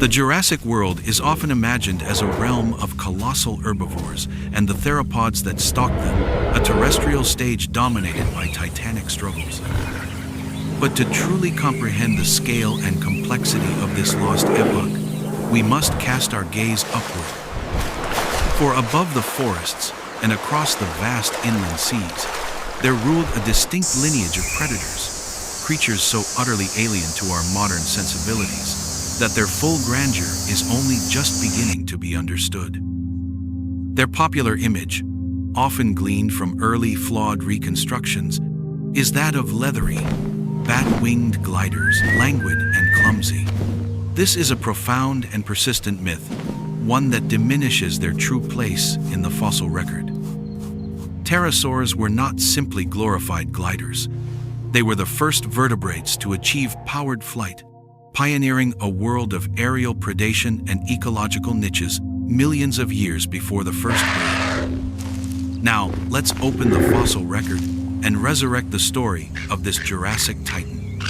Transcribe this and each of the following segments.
The Jurassic world is often imagined as a realm of colossal herbivores and the theropods that stalked them, a terrestrial stage dominated by titanic struggles. But to truly comprehend the scale and complexity of this lost epoch, we must cast our gaze upward. For above the forests and across the vast inland seas, there ruled a distinct lineage of predators, creatures so utterly alien to our modern sensibilities that their full grandeur is only just beginning to be understood. Their popular image, often gleaned from early flawed reconstructions, is that of leathery, bat-winged gliders, languid and clumsy. This is a profound and persistent myth, one that diminishes their true place in the fossil record. Pterosaurs were not simply glorified gliders. They were the first vertebrates to achieve powered flight, pioneering a world of aerial predation and ecological niches millions of years before the first bird. Now, let's open the fossil record and resurrect the story of this Jurassic titan.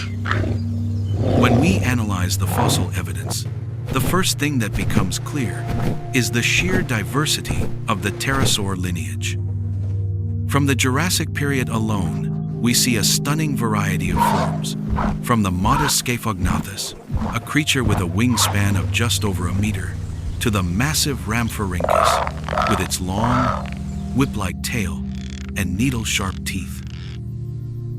When we analyze the fossil evidence, the first thing that becomes clear is the sheer diversity of the pterosaur lineage. From the Jurassic period alone, we see a stunning variety of forms, from the modest Scaphognathus, a creature with a wingspan of just over a meter, to the massive Rhamphorhynchus, with its long, whip-like tail and needle-sharp teeth.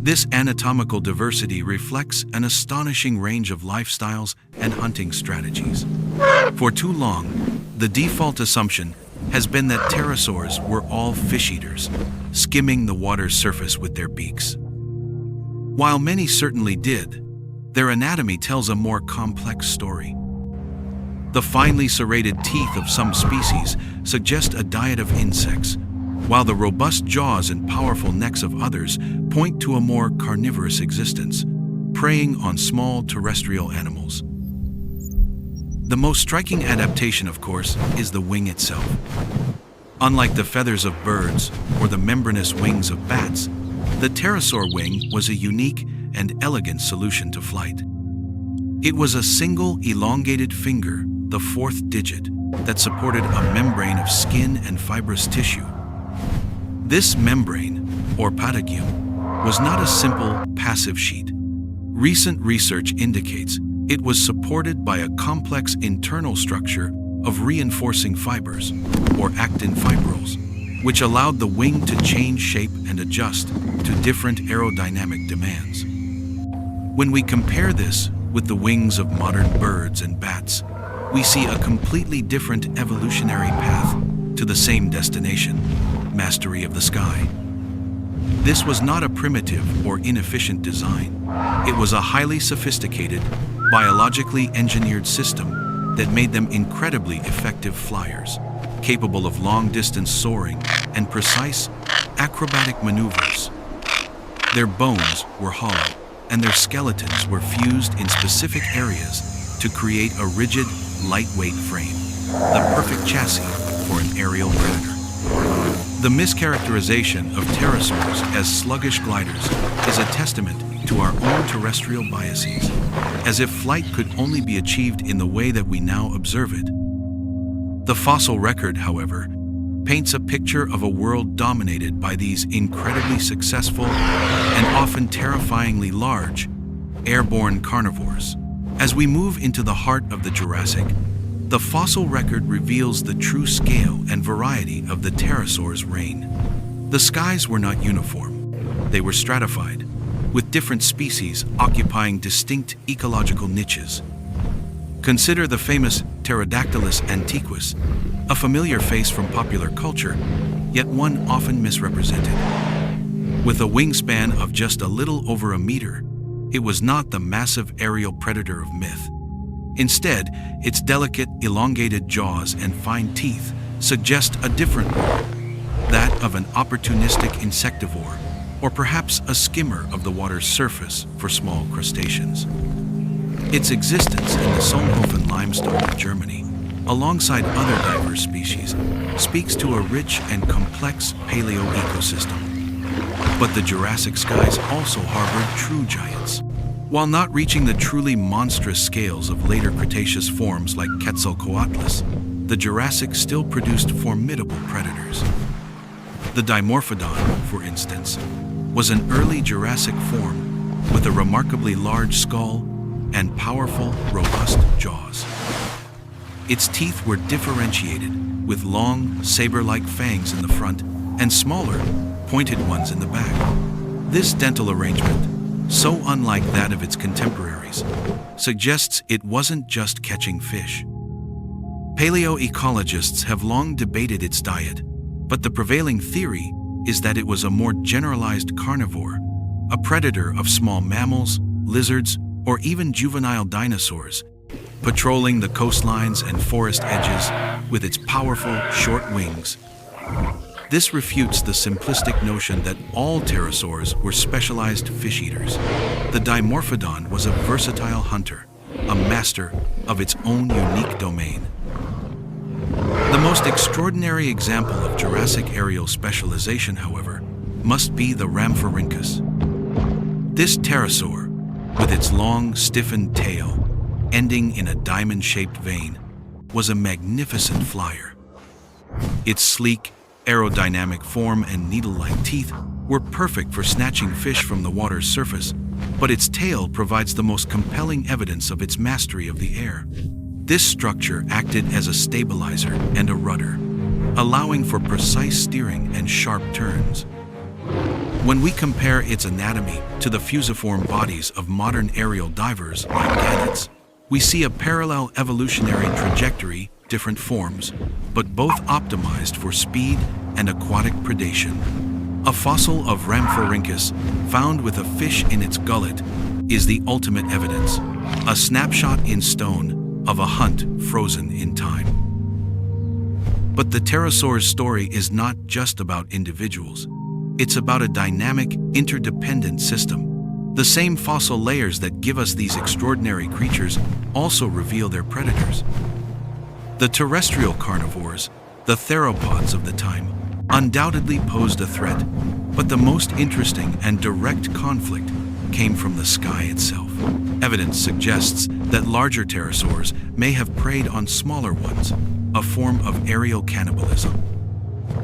This anatomical diversity reflects an astonishing range of lifestyles and hunting strategies. For too long, the default assumption has been that pterosaurs were all fish eaters, skimming the water's surface with their beaks. While many certainly did, their anatomy tells a more complex story. The finely serrated teeth of some species suggest a diet of insects, while the robust jaws and powerful necks of others point to a more carnivorous existence, preying on small terrestrial animals. The most striking adaptation, of course, is the wing itself. Unlike the feathers of birds or the membranous wings of bats, the pterosaur wing was a unique and elegant solution to flight. It was a single elongated finger, the fourth digit, that supported a membrane of skin and fibrous tissue. This membrane, or patagium, was not a simple, passive sheet. Recent research indicates it was supported by a complex internal structure of reinforcing fibers, or actin fibrils, which allowed the wing to change shape and adjust to different aerodynamic demands. When we compare this with the wings of modern birds and bats, we see a completely different evolutionary path to the same destination: mastery of the sky. This was not a primitive or inefficient design. It was a highly sophisticated, biologically engineered system that made them incredibly effective flyers, capable of long-distance soaring and precise, acrobatic maneuvers. Their bones were hollow, and their skeletons were fused in specific areas to create a rigid, lightweight frame, the perfect chassis for an aerial predator. The mischaracterization of pterosaurs as sluggish gliders is a testament to our own terrestrial biases, as if flight could only be achieved in the way that we now observe it. The fossil record, however, paints a picture of a world dominated by these incredibly successful and often terrifyingly large airborne carnivores. As we move into the heart of the Jurassic, the fossil record reveals the true scale and variety of the pterosaurs' reign. The skies were not uniform. They were stratified, with different species occupying distinct ecological niches. Consider the famous Pterodactylus antiquus, a familiar face from popular culture, yet one often misrepresented. With a wingspan of just a little over a meter, it was not the massive aerial predator of myth. Instead, its delicate, elongated jaws and fine teeth suggest a different role, that of an opportunistic insectivore, or perhaps a skimmer of the water's surface for small crustaceans. Its existence in the Solnhofen limestone of Germany, alongside other diverse species, speaks to a rich and complex paleo-ecosystem. But the Jurassic skies also harbored true giants. While not reaching the truly monstrous scales of later Cretaceous forms like Quetzalcoatlus, the Jurassic still produced formidable predators. The Dimorphodon, for instance, was an early Jurassic form with a remarkably large skull and powerful, robust jaws. Its teeth were differentiated, with long, saber-like fangs in the front and smaller, pointed ones in the back. This dental arrangement, so unlike that of its contemporaries, suggests it wasn't just catching fish. Paleoecologists have long debated its diet, but the prevailing theory is that it was a more generalized carnivore, a predator of small mammals, lizards, or even juvenile dinosaurs, patrolling the coastlines and forest edges with its powerful, short wings. This refutes the simplistic notion that all pterosaurs were specialized fish eaters. The Dimorphodon was a versatile hunter, a master of its own unique domain. The most extraordinary example of Jurassic aerial specialization, however, must be the Rhamphorhynchus. This pterosaur, with its long, stiffened tail, ending in a diamond-shaped vein, was a magnificent flyer. Its sleek, aerodynamic form and needle-like teeth were perfect for snatching fish from the water's surface, but its tail provides the most compelling evidence of its mastery of the air. This structure acted as a stabilizer and a rudder, allowing for precise steering and sharp turns. When we compare its anatomy to the fusiform bodies of modern aerial divers like gannets, we see a parallel evolutionary trajectory, different forms, but both optimized for speed and aquatic predation. A fossil of Rhamphorhynchus, found with a fish in its gullet, is the ultimate evidence, a snapshot in stone of a hunt frozen in time. But the pterosaur's story is not just about individuals. It's about a dynamic, interdependent system. The same fossil layers that give us these extraordinary creatures also reveal their predators. The terrestrial carnivores, the theropods of the time, undoubtedly posed a threat, but the most interesting and direct conflict came from the sky itself. Evidence suggests that larger pterosaurs may have preyed on smaller ones, a form of aerial cannibalism.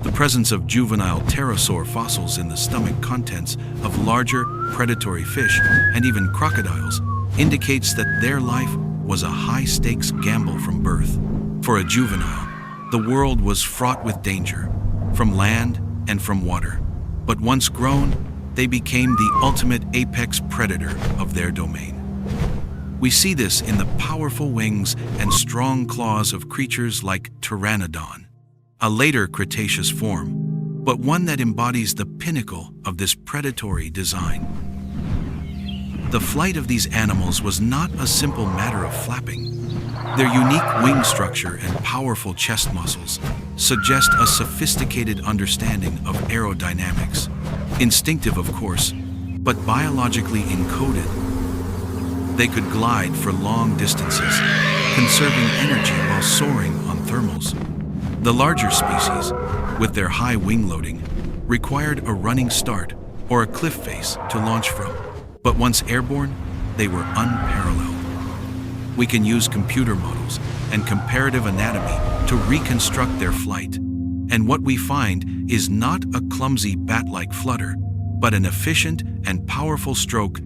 The presence of juvenile pterosaur fossils in the stomach contents of larger, predatory fish and even crocodiles indicates that their life was a high-stakes gamble from birth. For a juvenile, the world was fraught with danger, from land and from water. But once grown, they became the ultimate apex predator of their domain. We see this in the powerful wings and strong claws of creatures like Pteranodon, a later Cretaceous form, but one that embodies the pinnacle of this predatory design. The flight of these animals was not a simple matter of flapping. Their unique wing structure and powerful chest muscles suggest a sophisticated understanding of aerodynamics, instinctive of course, but biologically encoded. They could glide for long distances, conserving energy while soaring on thermals. The larger species, with their high wing loading, required a running start or a cliff face to launch from. But once airborne, they were unparalleled. We can use computer models and comparative anatomy to reconstruct their flight, and what we find is not a clumsy bat-like flutter, but an efficient and powerful stroke,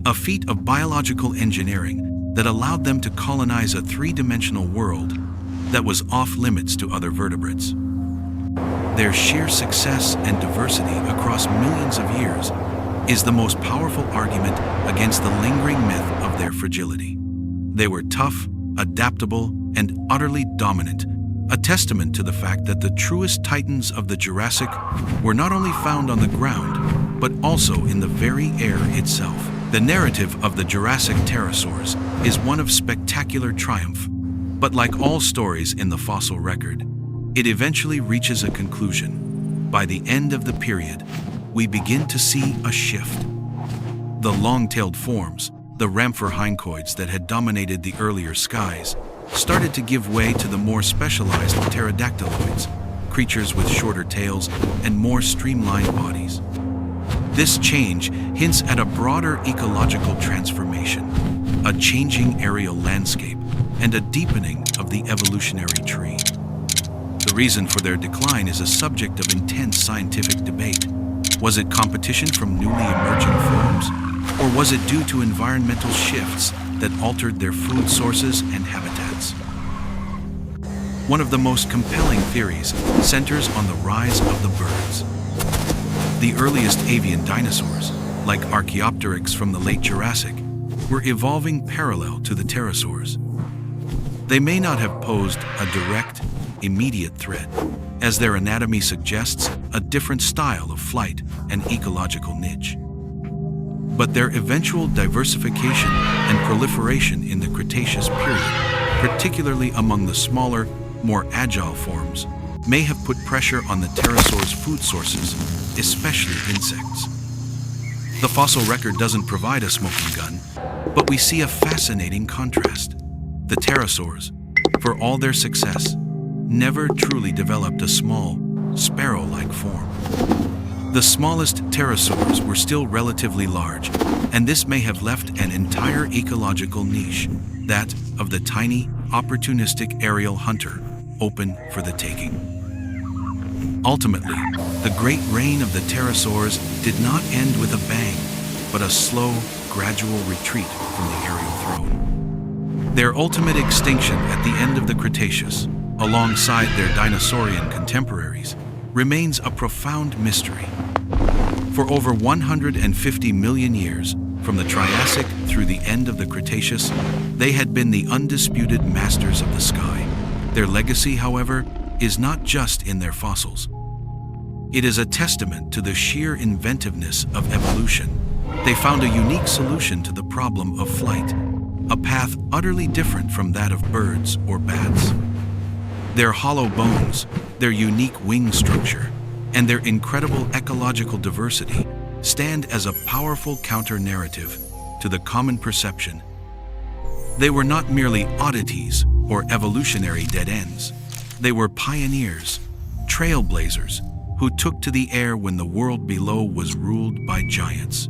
a feat of biological engineering that allowed them to colonize a three-dimensional world that was off-limits to other vertebrates. Their sheer success and diversity across millions of years is the most powerful argument against the lingering myth of their fragility. They were tough, adaptable, and utterly dominant, a testament to the fact that the truest titans of the Jurassic were not only found on the ground, but also in the very air itself. The narrative of the Jurassic pterosaurs is one of spectacular triumph, but like all stories in the fossil record, it eventually reaches a conclusion. By the end of the period, we begin to see a shift. The long-tailed forms, the Rhamphorhynchoids that had dominated the earlier skies, started to give way to the more specialized pterodactyloids, creatures with shorter tails and more streamlined bodies. This change hints at a broader ecological transformation, a changing aerial landscape, and a deepening of the evolutionary tree. The reason for their decline is a subject of intense scientific debate. Was it competition from newly emerging forms, or was it due to environmental shifts that altered their food sources and habitats? One of the most compelling theories centers on the rise of the birds. The earliest avian dinosaurs, like Archaeopteryx from the late Jurassic, were evolving parallel to the pterosaurs. They may not have posed a direct, immediate threat, as their anatomy suggests a different style of flight and ecological niche. But their eventual diversification and proliferation in the Cretaceous period, particularly among the smaller, more agile forms, may have put pressure on the pterosaurs' food sources, especially insects. The fossil record doesn't provide a smoking gun, but we see a fascinating contrast. The pterosaurs, for all their success, never truly developed a small, sparrow-like form. The smallest pterosaurs were still relatively large, and this may have left an entire ecological niche, that of the tiny, opportunistic aerial hunter, open for the taking. Ultimately, the great reign of the pterosaurs did not end with a bang, but a slow, gradual retreat from the aerial throne. Their ultimate extinction at the end of the Cretaceous, alongside their dinosaurian contemporaries, remains a profound mystery. For over 150 million years, from the Triassic through the end of the Cretaceous, they had been the undisputed masters of the sky. Their legacy, however, is not just in their fossils. It is a testament to the sheer inventiveness of evolution. They found a unique solution to the problem of flight, a path utterly different from that of birds or bats. Their hollow bones, their unique wing structure, and their incredible ecological diversity stand as a powerful counter-narrative to the common perception. They were not merely oddities or evolutionary dead ends. They were pioneers, trailblazers, who took to the air when the world below was ruled by giants.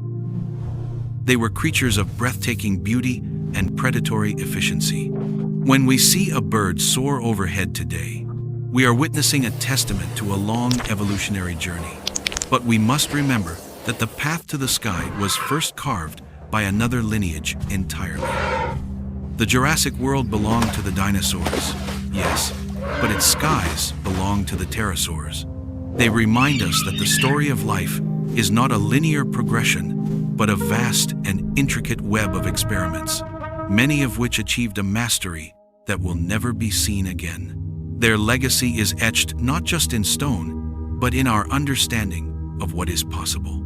They were creatures of breathtaking beauty and predatory efficiency. When we see a bird soar overhead today, we are witnessing a testament to a long evolutionary journey. But we must remember that the path to the sky was first carved by another lineage entirely. The Jurassic world belonged to the dinosaurs, yes, but its skies belonged to the pterosaurs. They remind us that the story of life is not a linear progression, but a vast and intricate web of experiments, many of which achieved a mastery that will never be seen again. Their legacy is etched not just in stone, but in our understanding of what is possible.